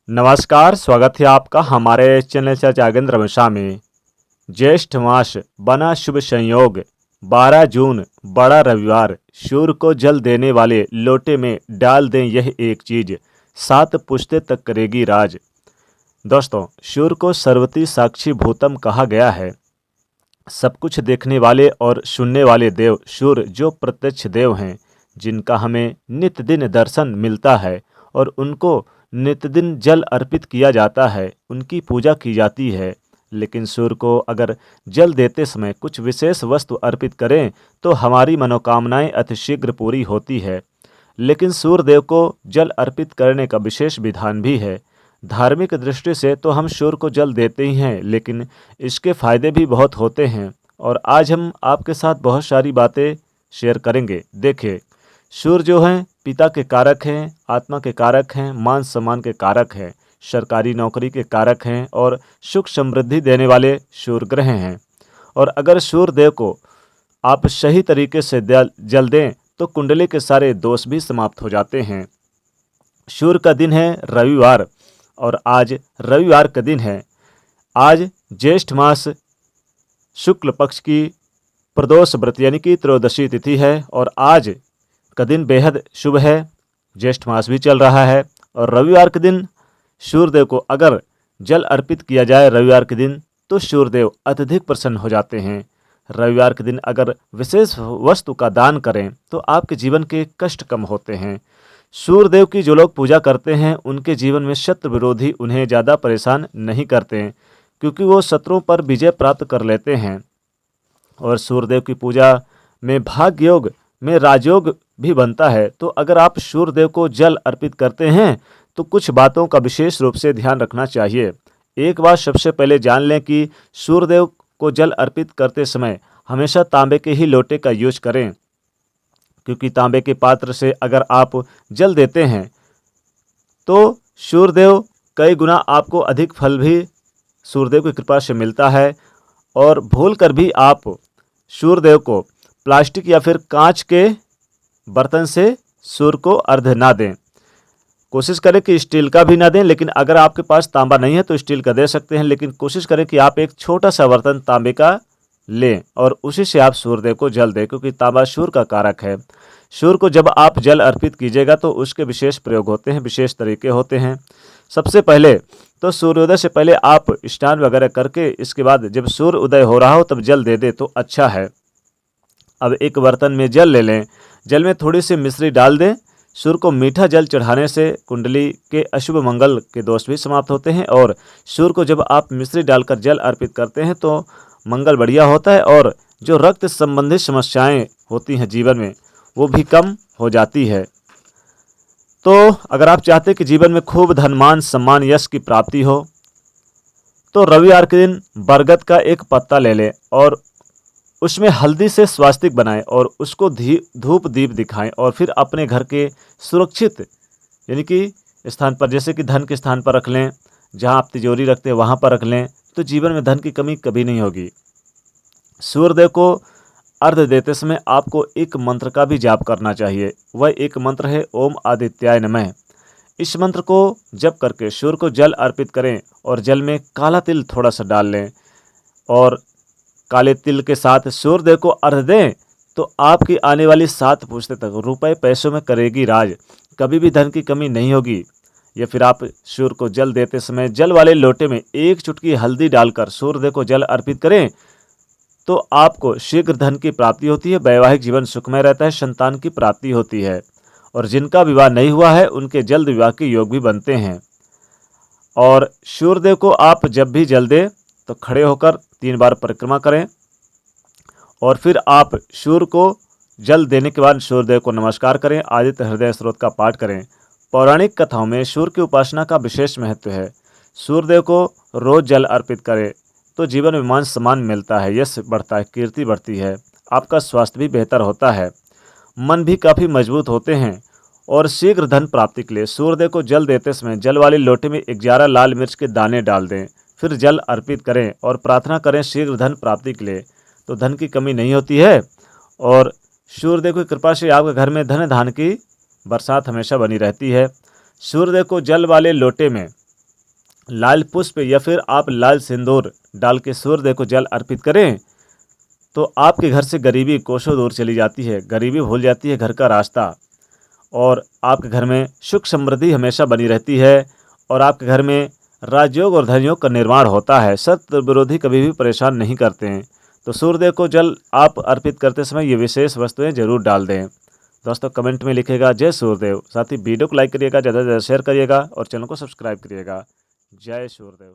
नमस्कार, स्वागत है आपका हमारे चैनल जागेंद्र मिश्रा में। ज्येष्ठ मास बना शुभ संयोग, 12 जून बड़ा रविवार। सूर्य को जल देने वाले लोटे में डाल दें यह एक चीज, 7 पुश्ते तक करेगी राज। दोस्तों, सूर्य को सर्वती साक्षी भूतम कहा गया है। सब कुछ देखने वाले और सुनने वाले देव सूर्य जो प्रत्यक्ष देव हैं, जिनका हमें नित्य दिन दर्शन मिलता है और उनको नित्य दिन जल अर्पित किया जाता है, उनकी पूजा की जाती है। लेकिन सूर्य को अगर जल देते समय कुछ विशेष वस्तु अर्पित करें तो हमारी मनोकामनाएं अतिशीघ्र पूरी होती है। लेकिन सूर्य देव को जल अर्पित करने का विशेष विधान भी है। धार्मिक दृष्टि से तो हम सूर्य को जल देते ही हैं, लेकिन इसके फायदे भी बहुत होते हैं और आज हम आपके साथ बहुत सारी बातें शेयर करेंगे। देखिए, सूर्य जो हैं पिता के कारक हैं, आत्मा के कारक हैं, मान सम्मान के कारक हैं, सरकारी नौकरी के कारक हैं और सुख समृद्धि देने वाले सूर्य ग्रह हैं। और अगर सूर्य देव को आप सही तरीके से जल दें तो कुंडली के सारे दोष भी समाप्त हो जाते हैं। सूर्य का दिन है रविवार और आज रविवार का दिन है। आज ज्येष्ठ मास शुक्ल पक्ष की प्रदोष व्रत यानी कि त्रयोदशी तिथि है और आज का दिन बेहद शुभ है। ज्येष्ठ मास भी चल रहा है और रविवार के दिन सूर्यदेव को अगर जल अर्पित किया जाए रविवार के दिन तो सूर्यदेव अत्यधिक प्रसन्न हो जाते हैं। रविवार के दिन अगर विशेष वस्तु का दान करें तो आपके जीवन के कष्ट कम होते हैं। सूर्यदेव की जो लोग पूजा करते हैं उनके जीवन में शत्रु विरोधी उन्हें ज़्यादा परेशान नहीं करते हैं, क्योंकि वो शत्रुओं पर विजय प्राप्त कर लेते हैं। और सूर्यदेव की पूजा में भाग्य योग में राजयोग भी बनता है। तो अगर आप सूर्यदेव को जल अर्पित करते हैं तो कुछ बातों का विशेष रूप से ध्यान रखना चाहिए। एक बात सबसे पहले जान लें कि सूर्यदेव को जल अर्पित करते समय हमेशा तांबे के ही लोटे का यूज करें, क्योंकि तांबे के पात्र से अगर आप जल देते हैं तो सूर्यदेव कई गुना आपको अधिक फल भी सूर्यदेव की कृपा से मिलता है। और भूल कर भी आप सूर्यदेव को प्लास्टिक या फिर कांच के बर्तन से सूर्य को अर्घ्य ना दें। कोशिश करें कि स्टील का भी ना दें, लेकिन अगर आपके पास तांबा नहीं है तो स्टील का दे सकते हैं। लेकिन कोशिश करें कि आप एक छोटा सा बर्तन तांबे का लें और उसी से आप सूर्यदेव को जल दें, क्योंकि तांबा सूर्य का कारक है। सूर्य को जब आप जल अर्पित कीजिएगा तो उसके विशेष प्रयोग होते हैं, विशेष तरीके होते हैं। सबसे पहले तो सूर्योदय से पहले आप स्नान वगैरह करके इसके बाद जब सूर्य उदय हो रहा हो तब जल दे दे तो अच्छा है। अब एक बर्तन में जल ले लें, जल में थोड़ी सी मिश्री डाल दें। सूर्य को मीठा जल चढ़ाने से कुंडली के अशुभ मंगल के दोष भी समाप्त होते हैं और सूर्य को जब आप मिश्री डालकर जल अर्पित करते हैं तो मंगल बढ़िया होता है और जो रक्त संबंधी समस्याएं होती हैं जीवन में वो भी कम हो जाती है। तो अगर आप चाहते हैं कि जीवन में खूब धन मान सम्मान यश की प्राप्ति हो तो रविवार के दिन बरगद का एक पत्ता ले लें और उसमें हल्दी से स्वास्तिक बनाएं और उसको धूप दीप दिखाएं और फिर अपने घर के सुरक्षित यानी कि स्थान पर, जैसे कि धन के स्थान पर रख लें, जहां आप तिजोरी रखते हैं वहां पर रख लें, तो जीवन में धन की कमी कभी नहीं होगी। सूर्यदेव को अर्घ्य देते समय आपको एक मंत्र का भी जाप करना चाहिए। वह एक मंत्र है ओम आदित्याय नमः। इस मंत्र को जप करके सूर्य को जल अर्पित करें और जल में काला तिल थोड़ा सा डाल लें और काले तिल के साथ सूर्यदेव को अर्घ्य दें तो आपकी आने वाली 7 पुश्ते तक रुपए पैसों में करेगी राज। कभी भी धन की कमी नहीं होगी। या फिर आप सूर्य को जल देते समय जल वाले लोटे में एक चुटकी हल्दी डालकर सूर्यदेव को जल अर्पित करें तो आपको शीघ्र धन की प्राप्ति होती है, वैवाहिक जीवन सुखमय रहता है, संतान की प्राप्ति होती है और जिनका विवाह नहीं हुआ है उनके जल्द विवाह के योग भी बनते हैं। और सूर्यदेव को आप जब भी जल दें तो खड़े होकर 3 बार परिक्रमा करें और फिर आप सूर्य को जल देने के बाद सूर्यदेव को नमस्कार करें, आदित्य हृदय स्रोत का पाठ करें। पौराणिक कथाओं में सूर्य की उपासना का विशेष महत्व है। सूर्यदेव को रोज जल अर्पित करें तो जीवन में मान सम्मान मिलता है, यश बढ़ता है, कीर्ति बढ़ती है, आपका स्वास्थ्य भी बेहतर होता है, मन भी काफ़ी मजबूत होते हैं। और शीघ्र धन प्राप्ति के लिए सूर्यदेव को जल देते समय जल वाले लोटे में 11 लाल मिर्च के दाने डाल दें, फिर जल अर्पित करें और प्रार्थना करें शीघ्र धन प्राप्ति के लिए, तो धन की कमी नहीं होती है और सूर्यदेव की कृपा से आपके घर में धन धान की बरसात हमेशा बनी रहती है। सूर्यदेव को जल वाले लोटे में लाल पुष्प या फिर आप लाल सिंदूर डाल के सूर्यदेव को जल अर्पित करें तो आपके घर से गरीबी कोसों दूर चली जाती है, गरीबी भूल जाती है घर का रास्ता, और आपके घर में सुख समृद्धि हमेशा बनी रहती है और आपके घर में राजयोग और धनयोग का निर्माण होता है। सत्य विरोधी कभी भी परेशान नहीं करते हैं। तो सूर्यदेव को जल आप अर्पित करते समय ये विशेष वस्तुएं जरूर डाल दें। दोस्तों कमेंट में लिखिएगा जय सूर्यदेव। साथ ही वीडियो को लाइक करिएगा, ज़्यादा से ज़्यादा शेयर करिएगा और चैनल को सब्सक्राइब करिएगा। जय सूर्यदेव।